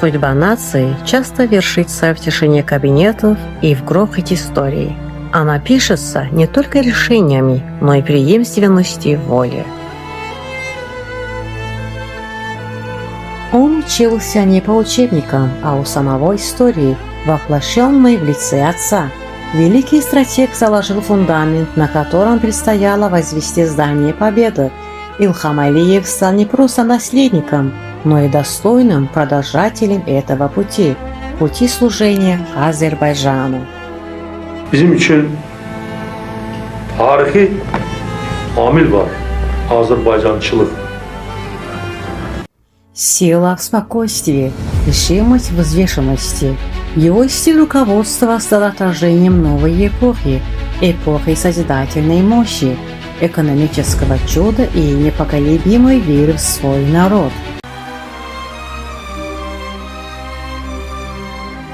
Судьба нации часто вершится в тишине кабинетов и в грохоте истории. Она пишется не только решениями, но и преемственностью воли. Он учился не по учебникам, а у самого истории, воплощенной в лице отца. Великий стратег заложил фундамент, на котором предстояло возвести здание победы. Ильхам Алиев стал не просто наследником, но и достойным продолжателем этого пути служения Азербайджану. Bizim için tarihi amil var. Azerbaycançılık. Сила в спокойствии, решимость в взвешенности. Его стиль руководства стал отражением новой эпохи созидательной мощи, экономического чуда и непоколебимой веры в свой народ.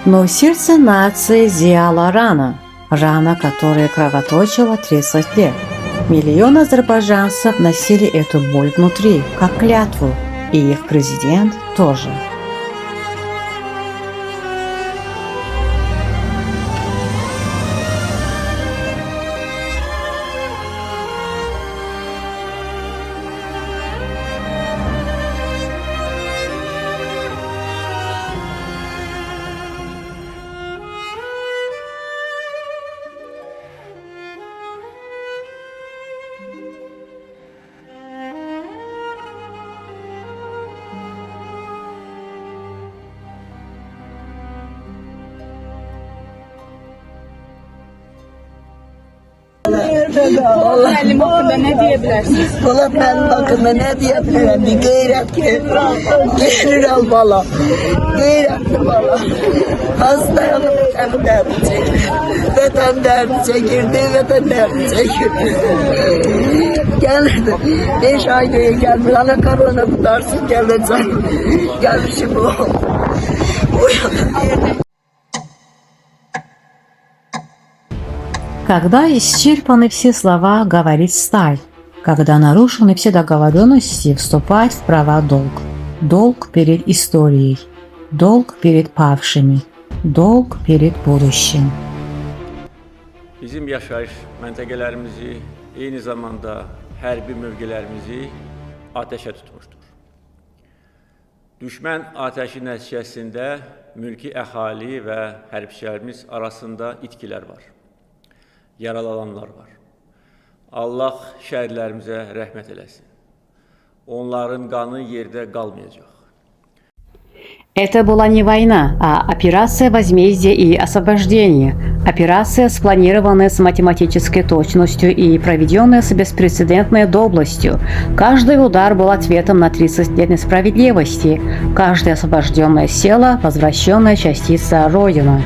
Но в сердце нации зияла рана, которая кровоточила 30 лет. Миллионы азербайджанцев носили эту боль внутри, как клятву, и их президент тоже. Müəllim haqqında nə deyə bilərsiniz? Valla mənim haqqında nə deyə bilərəm? Bir qeyrətli, gəlirəm bala. Qeyrətli bala. Hastayam, vətən dərdi çəkir. Vətən dərdi çəkirdi, vətən dərdi çəkir. Gəlirdi. 5 ay göyə gəlmir. Ana korona qutarsın, gələcək. Gəlmişim o. Когда исчерпаны все слова, говорит сталь. Когда нарушены все договоренности, вступает в права долг. Долг перед историей, долг перед павшими, долг перед будущим. Bizim yaşayış məntəqələrimizi, eyni zamanda hərbi mövqelərimizi ateşə tutmuşdur. Düşmən ateşi nəticəsində mülki əhali və hərbçilərimiz arasında itkilər var. Yaralananlar var. Allah şəhidlərimizə rəhmət eləsin. Onların qanı yerdə qalmayacaq. Это была не война, а операция возмездия и освобождения. Операция, спланированная с математической точностью и проведенная с беспрецедентной доблестью. Каждый удар был ответом на 30 лет несправедливости. Каждая освобожденная села – возвращенная частица Родины.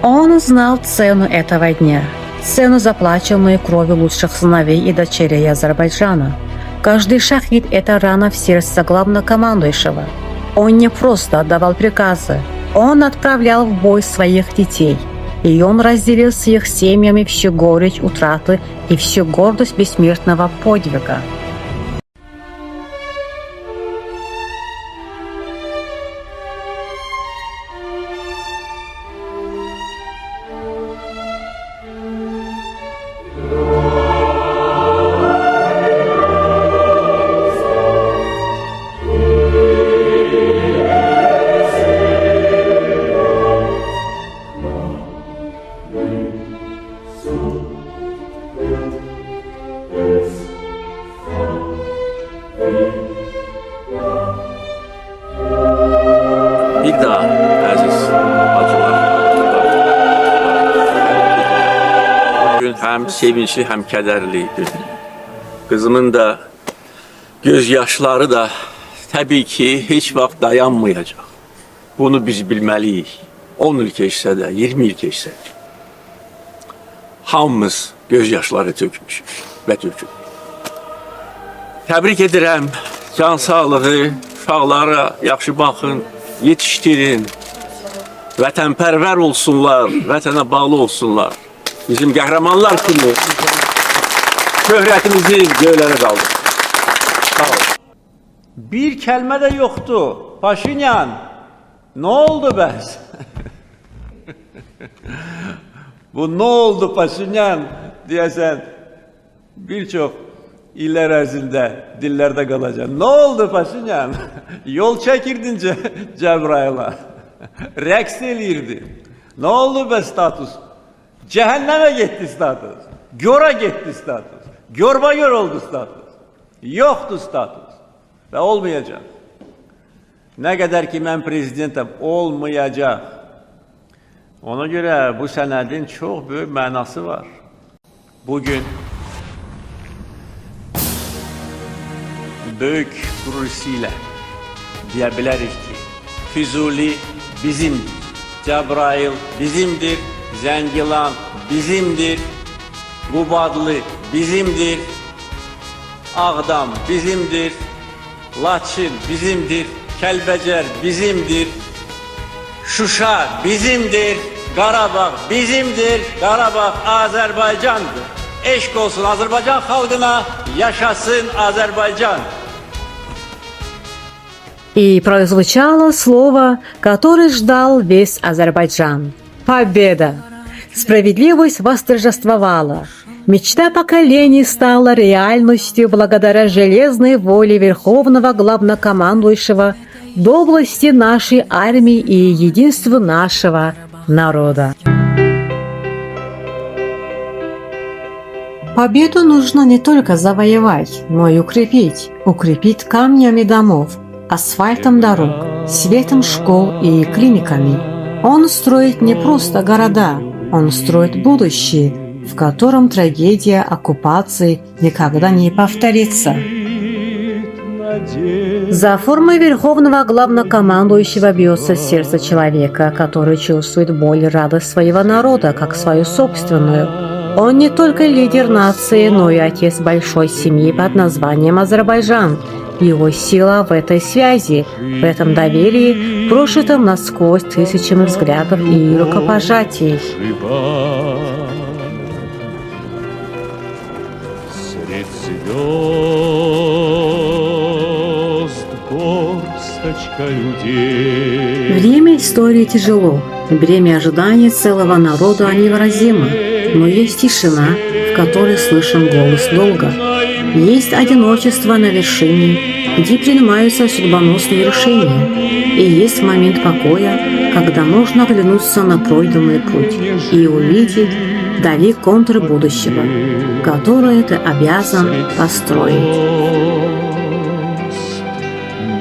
Он знал цену этого дня, цену, заплаченную кровью лучших сыновей и дочерей Азербайджана. Каждый шахид – это рана в сердце главнокомандующего. Он не просто отдавал приказы, он отправлял в бой своих детей. И он разделил с их семьями всю горечь утраты и всю гордость бессмертного подвига. Bir daha əziz bacılar, bugün həm sevinçli, həm kədərli gün. Kızımın da gözyaşları da təbii ki heç vaxt dayanmayacaq. Bunu biz bilməliyik. 10 il keçsə də, 20 il keçsə də, hamımız göz yaşları tökmüşük və tökülür. Təbrik edirəm, can sağlığı, uşaqlara yaxşı baxın, yetişdirin, vətənpərvər olsunlar, vətənə bağlı olsunlar. Bizim qəhrəmanlar kimi şöhrətimizi göylərə qaldır. Sağ olun. Bir kəlmə də yoxdur. Paşinyan, nə oldu bəs? Bu nə oldu Paşinyan deyəsən bir çox illər ərzində dillərdə qalacaq. Nə oldu Paşinyan? Yol çəkirdin Cəbrayıl'a. Rəqs eləyirdin. Nə oldu bəs status? Cəhənnəmə getdi status. Gora getdi status. Görba gör oldu status. Yoxdur status. Və olmayacaq. Nə qədər ki mən prezidentəm, olmayacaq. Ona görə bu sənədin çox böyük mənası var. Bugün böyük qürurisilə deyə bilərik ki, Füzuli bizimdir, Cəbrayıl bizimdir, Zəngilan bizimdir, Qubadlı bizimdir, Ağdam bizimdir, Laçın bizimdir, Kəlbəcər bizimdir, Şuşa bizimdir, Qarabağ bizimdir, Qarabağ Azərbaycandır. Eşq olsun Azərbaycan xalqına, yaşasın Azərbaycan. И прозвучало слово, которое ждал весь Азербайджан. Победа! Справедливость восторжествовала. Мечта поколений стала реальностью благодаря железной воле Верховного Главнокомандующего, доблести нашей армии и единству нашего народа. Победу нужно не только завоевать, но и укрепить. Укрепить камнями домов, асфальтом дорог, светом школ и клиниками. Он строит не просто города, он строит будущее, в котором трагедия оккупации никогда не повторится. За формой Верховного Главнокомандующего бьется сердце человека, который чувствует боль и радость своего народа, как свою собственную. Он не только лидер нации, но и отец большой семьи под названием Азербайджан. Его сила в этой связи, в этом доверии, прошитом насквозь тысячами взглядов и рукопожатий. Средь звезд горсточка людей. Время истории тяжело, бремя ожидания целого народа невыразимо, но есть тишина, в которой слышен голос долга. Есть одиночество на вершине, где принимаются судьбоносные решения, и есть момент покоя, когда можно оглянуться на пройденный путь и увидеть вдали контур будущего, которое ты обязан построить.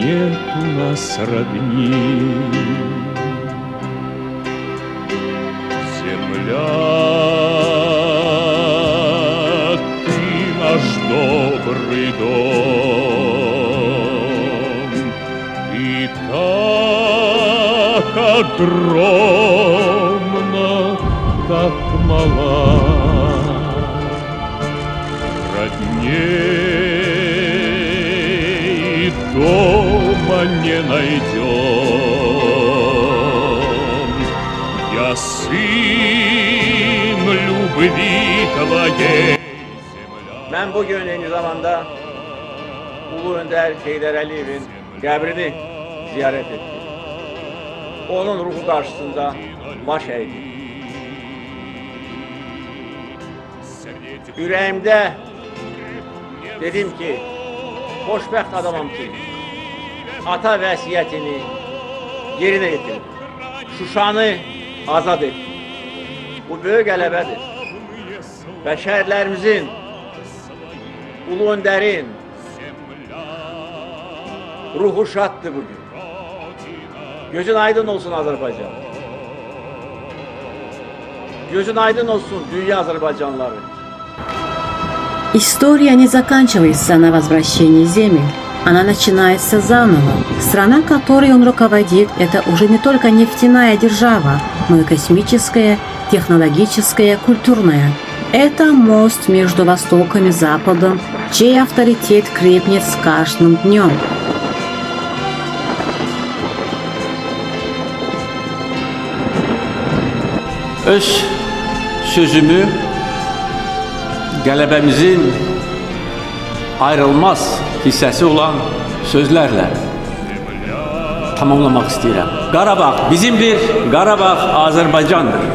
Нет у нас родни. Земля, ты наш добрый дом, ты так огромна, так мала, родней дома не найдем. Я сын любви твоей. Mən bugün eyni zamanda Ulu Öndər Heydər Əliyevin qəbrini ziyarət etdim. Onun ruhu qarşısında baş əydim. Ürəyimdə dedim ki, xoşbəxt adamam ki, ata vəsiyyətini yerinə yetirdim. Şuşanı azad etdim. Bu böyük qələbədir. Və şəhərlərimizin, Ulu Öndərin ruhu şaddır bugün. Gözün aydın olsun Azərbaycan. Gözün aydın olsun dünya Azərbaycanlıları. История не заканчивается на возвращении земель. Она начинается заново. Страна, которой он руководит, это уже не только нефтяная держава, но и космическое, технологическое, культурное. Это мост между Востоком и Западом, чей авторитет крепнет с каждым днем. Öz sözümü qələbəmizin ayrılmaz hissəsi olan sözlərlə tamamlamaq istəyirəm. Qarabağ bizimdir, Qarabağ Azərbaycandır.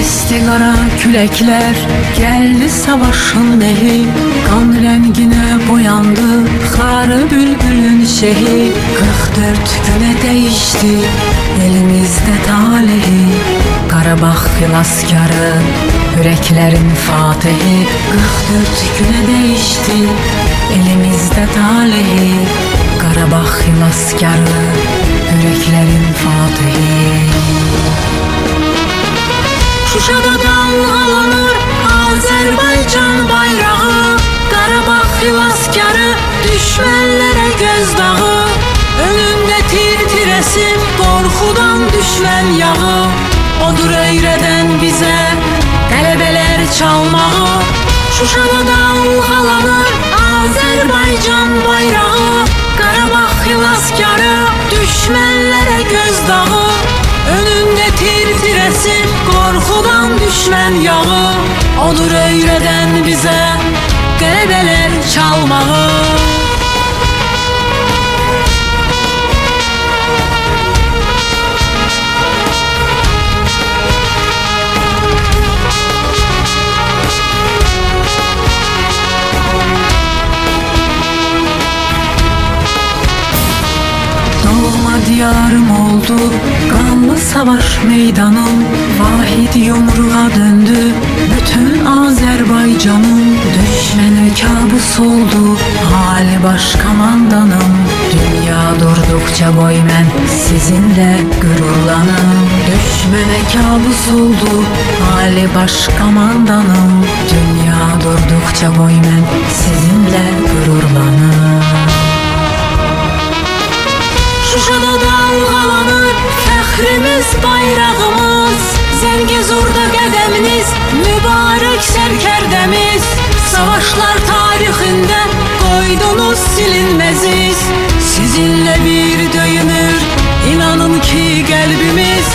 Esti qara küləklər, gəldi savaşın mehi, qan rənginə boyandı xarı bülbülün şehi. 44 günə dəyişdi elimizdə talehi, Qarabağ xilaskarı, ürəklərin fatihi. 44 günə dəyişdi elimizdə talehi, Qarabağ xilaskarı, ürəklərin fatihi. Şuşada dalgalanır Azerbaycan bayrağı, Qarabağ xilaskarı, düşmənlərə gözdağı. Önündə tir-tirəsin qorxudan düşmən yağı, odur öyrədən bizə qələbələr çalmağı. Şuşada dalgalanır Azerbaycan bayrağı, Qarabağ xilaskarı, düşmənlərə gözdağı. Önündə tir-tirəsin qorxudan düşmən yağı, odur öyrədən bizə qələbələr çalmağı. Doğma diyarım oldu qanlı savaş meydanım, vahid yumruğa döndü bütün Azərbaycanım. Düşmənə kabus oldu hali baş komandanım, dünya durdukça boy mən sizinlə qürurlanım. Düşmənə kabus oldu hali baş komandanım, dünya durdukça boy mən sizinlə qürurlanım. Şuşada dalgalanır fəxrimiz, bayrağımız, Zəngəzurda qədəminiz, mübarək sərkərdəmiz. Savaşlar tarixində qoydunuz silinməziz, sizinlə bir döyünür inanın ki qəlbimiz.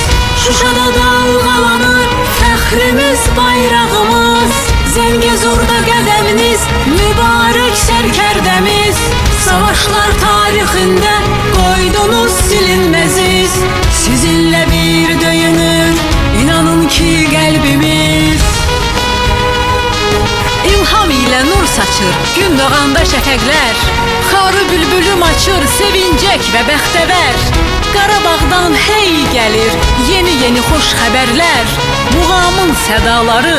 Şuşada dalgalanır fəxrimiz, bayrağımız, Zəngəzurda qədəminiz, mübarək sərkərdəmiz. Savaşlar tarixində qoydunuz silinməziz, sizinlə bir döyünür inanın ki qəlbimiz. İlham ilə nur saçır gün doğanda şəfəqlər, xarı bülbülüm açır sevincək və bəxtəvər. Qarabağdan hey gəlir yeni xoş xəbərlər, muğamın sədaları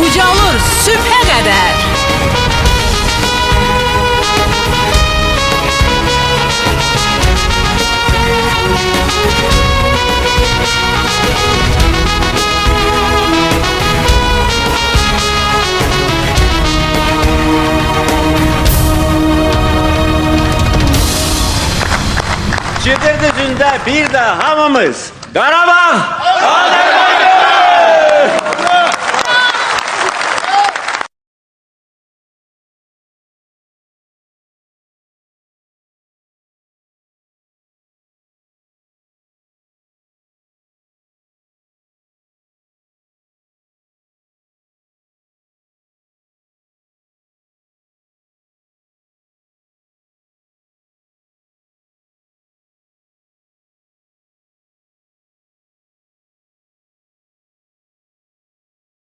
ucalır sübhə qədər. Cıdır düzündə bir də hamımız Qarabağ!